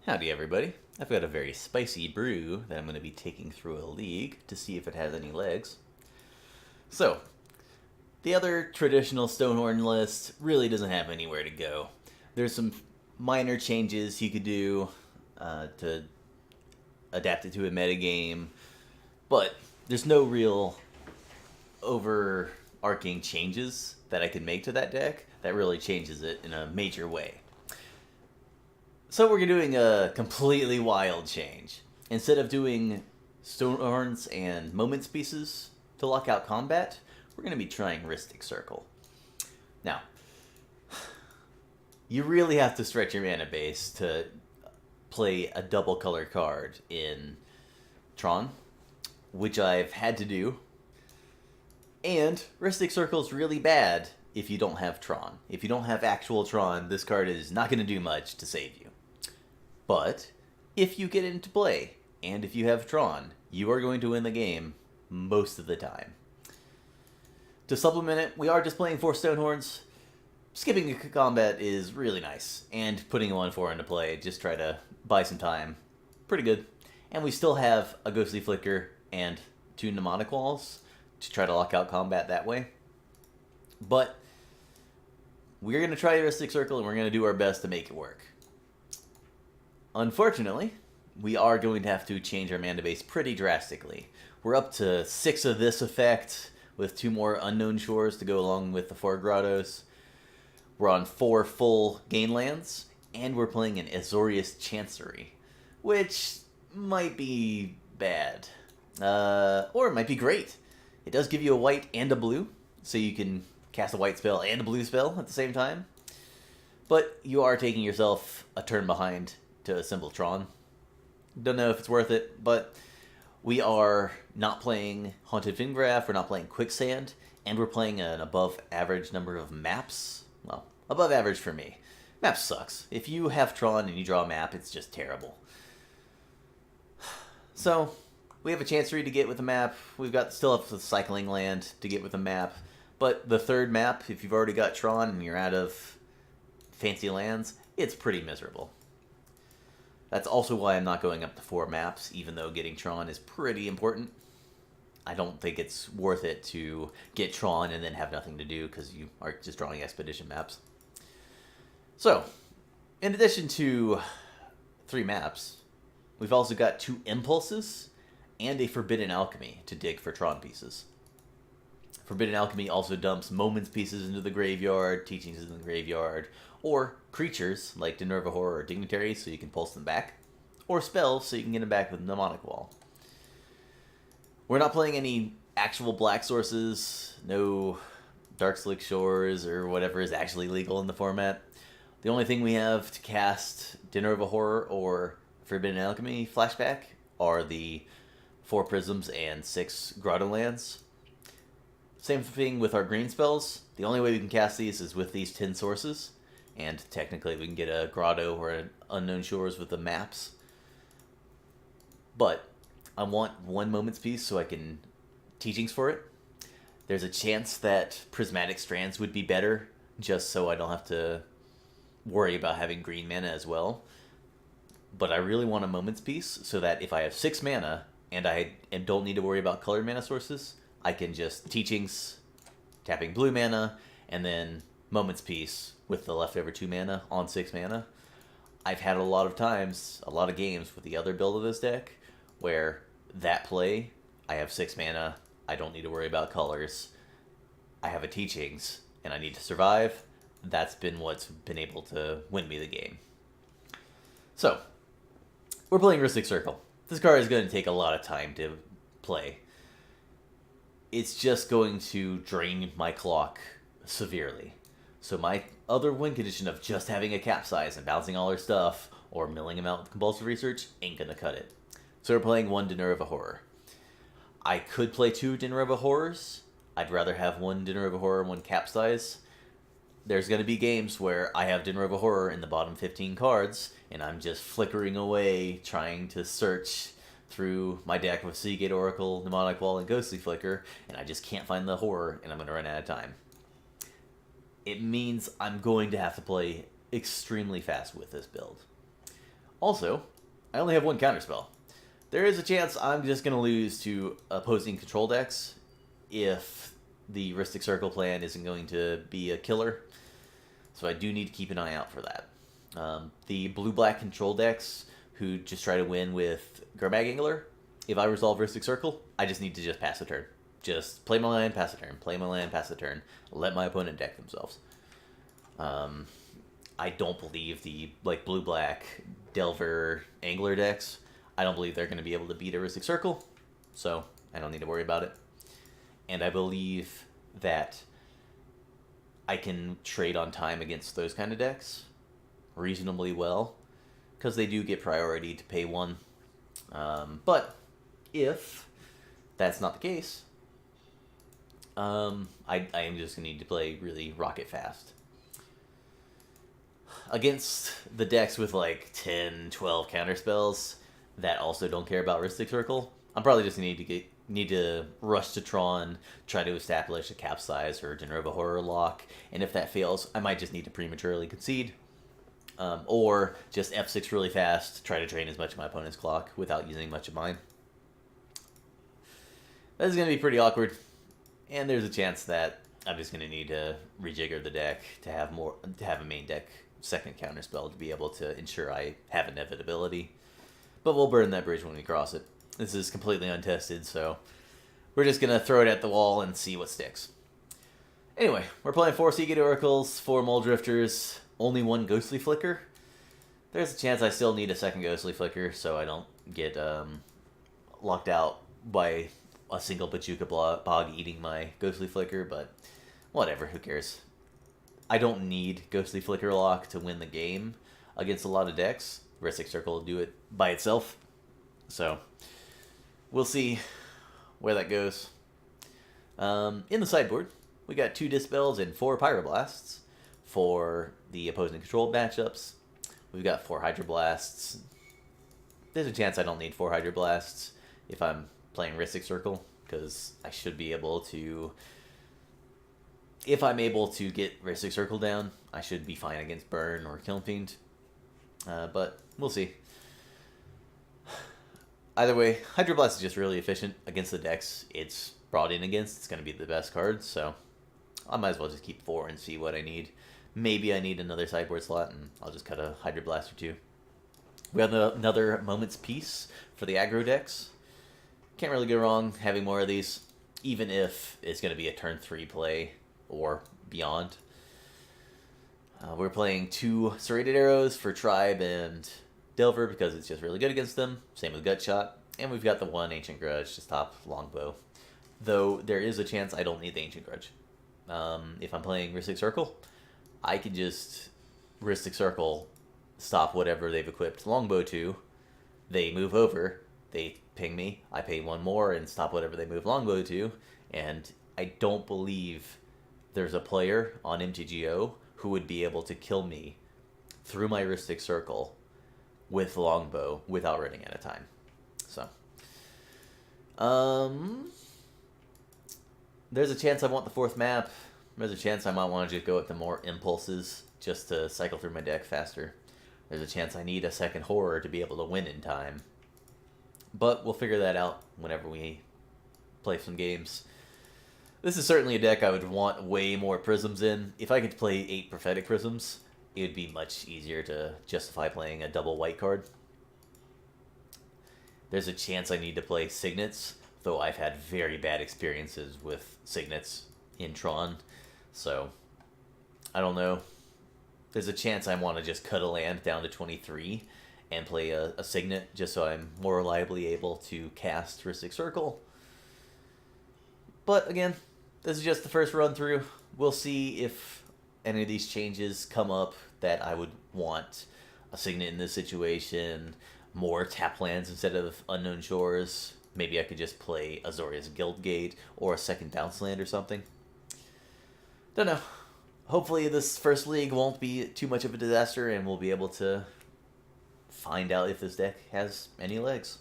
Howdy, everybody. I've got a very spicy brew that I'm going to be taking through a league to see if it has any legs. So, the other traditional Stonehorn list really doesn't have anywhere to go. There's some minor changes you could do to adapt it to a metagame, but there's no real overarching changes that I can make to that deck that really changes it in a major way. So we're doing a completely wild change. Instead of doing Stonehorns and Moments pieces to lock out combat, we're going to be trying Rhystic Circle. Now, you really have to stretch your mana base to play a double color card in Tron, which I've had to do. And Rhystic Circle is really bad if you don't have Tron. If you don't have actual Tron, this card is not going to do much to save you. But if you get into play, and if you have Tron, you are going to win the game most of the time. To supplement it, we are just playing 4 Stonehorns. Skipping a combat is really nice, and putting a 1/4 into play, just try to buy some time. Pretty good. And we still have a Ghostly Flicker and 2 Mnemonic Walls to try to lock out combat that way. But we're going to try Rhystic Circle, and we're going to do our best to make it work. Unfortunately, we are going to have to change our mana base pretty drastically. We're up to 6 of this effect, with 2 more Unknown Shores to go along with the 4 Grottos. We're on 4 full gain lands, and we're playing an Azorius Chancery, which might be bad. Or it might be great. It does give you a white and a blue, so you can cast a white spell and a blue spell at the same time. But you are taking yourself a turn behind to assemble Tron. Don't know if it's worth it, but we are not playing Haunted Fingraph, we're not playing Quicksand, and we're playing an above average number of maps. Well, above average for me. Map sucks. If you have Tron and you draw a map, it's just terrible. So, we have a Chancery to get with a map. We've got still have the Cycling Land to get with a map. But the third map, if you've already got Tron and you're out of fancy lands, it's pretty miserable. That's also why I'm not going up to 4 maps, even though getting Tron is pretty important. I don't think it's worth it to get Tron and then have nothing to do, because you are just drawing expedition maps. So, in addition to 3 maps, we've also got 2 Impulses and a Forbidden Alchemy to dig for Tron pieces. Forbidden Alchemy also dumps Moments pieces into the graveyard, Teachings in the graveyard, or creatures like Dinerva Horror or Dignitary so you can pulse them back, or spells so you can get them back with Mnemonic Wall. We're not playing any actual black sources, no Darkslick Shores or whatever is actually legal in the format. The only thing we have to cast Dinerva Horror or Forbidden Alchemy flashback are the 4 Prisms and 6 Grotto lands. Same thing with our green spells. The only way we can cast these is with these 10 sources, and technically we can get a Grotto or an Unknown Shores with the maps. But I want 1 Moments piece so I can Teachings for it. There's a chance that Prismatic Strands would be better, just so I don't have to worry about having green mana as well. But I really want a Moments piece so that if I have 6 mana and I don't need to worry about colored mana sources, I can just Teachings, tapping blue mana, and then Moments piece with the leftover 2 mana on 6 mana. I've had a lot of times, a lot of games with the other build of this deck, where that play, I have 6 mana, I don't need to worry about colors, I have a Teachings, and I need to survive. That's been what's been able to win me the game. So, we're playing Rhystic Circle. This card is going to take a lot of time to play. It's just going to drain my clock severely. So my other win condition of just having a Capsize and bouncing all her stuff, or milling him out with Compulsive Research, ain't gonna cut it. So we're playing 1 Dinerva Horror. I could play 2 Dinerva Horrors. I'd rather have 1 Dinerva Horror and 1 Capsize. There's gonna be games where I have Dinerva Horror in the bottom 15 cards, and I'm just flickering away, trying to search through my deck with Seagate Oracle, Mnemonic Wall, and Ghostly Flicker, and I just can't find the horror, and I'm going to run out of time. It means I'm going to have to play extremely fast with this build. Also, I only have one counterspell. There is a chance I'm just going to lose to opposing control decks if the Rhystic Circle plan isn't going to be a killer. So I do need to keep an eye out for that. The blue-black control decks who just try to win with Gurmag Angler, if I resolve Rhystic Circle, I just need to just pass a turn. Just play my land, pass a turn. Play my land, pass a turn. Let my opponent deck themselves. I don't believe the blue-black Delver Angler decks, I don't believe they're going to be able to beat a Rhystic Circle, so I don't need to worry about it. And I believe that I can trade on time against those kind of decks reasonably well, because they do get priority to pay one. But if that's not the case, I am just going to need to play really rocket fast. Against the decks with like 10, 12 counterspells that also don't care about Rhystic Circle, I'm probably just going to need to rush to Tron, try to establish a Capsize or Genova Horror lock, and if that fails, I might just need to prematurely concede. Or just F6 really fast, try to drain as much of my opponent's clock without using much of mine. This is going to be pretty awkward, and there's a chance that I'm just going to need to rejigger the deck to have a main deck second counterspell to be able to ensure I have inevitability. But we'll burn that bridge when we cross it. This is completely untested, so we're just going to throw it at the wall and see what sticks. Anyway, we're playing 4 Seagate Oracles, 4 Mole Drifters, only 1 Ghostly Flicker. There's a chance I still need a second Ghostly Flicker so I don't get locked out by a single Pachuca Bog eating my Ghostly Flicker, but whatever, who cares. I don't need Ghostly Flicker lock to win the game against a lot of decks. Rhystic Circle will do it by itself. So, we'll see where that goes. In the sideboard, we got 2 Dispels and 4 Pyroblasts for the opposing control matchups. We've got 4 Hydroblasts. There's a chance I don't need 4 Hydroblasts if I'm playing Rhystic Circle, because I should be able to... If I'm able to get Rhystic Circle down, I should be fine against Burn or Kiln Fiend. But we'll see. Either way, Hydroblast is just really efficient against the decks it's brought in against. It's going to be the best card, so I might as well just keep 4 and see what I need. Maybe I need another sideboard slot, and I'll just cut a Hydroblast or 2. We have another Moment's Peace for the aggro decks. Can't really go wrong having more of these, even if it's going to be a turn 3 play or beyond. We're playing 2 Serrated Arrows for Tribe and Delver because it's just really good against them. Same with Gutshot. And we've got the 1 Ancient Grudge to stop Longbow. Though there is a chance I don't need the Ancient Grudge. If I'm playing Rhystic Circle, I can just Rhystic Circle, stop whatever they've equipped Longbow to. They move over, they ping me, I pay 1 more and stop whatever they move Longbow to. And I don't believe there's a player on MTGO who would be able to kill me through my Rhystic Circle with Longbow without running out of time. So, there's a chance I want the 4th map. There's a chance I might want to just go with the more impulses just to cycle through my deck faster. There's a chance I need a second horror to be able to win in time. But we'll figure that out whenever we play some games. This is certainly a deck I would want way more prisms in. If I could play 8 Prophetic Prisms, it would be much easier to justify playing a double white card. There's a chance I need to play Signets, though I've had very bad experiences with Signets in Tron. So, I don't know. There's a chance I want to just cut a land down to 23 and play a Signet just so I'm more reliably able to cast Rhystic Circle. But again, this is just the first run through. We'll see if any of these changes come up that I would want a Signet in this situation, more tap lands instead of Unknown Shores. Maybe I could just play Azorius Guildgate or a second bounce land or something. Don't know. Hopefully this first league won't be too much of a disaster and we'll be able to find out if this deck has any legs.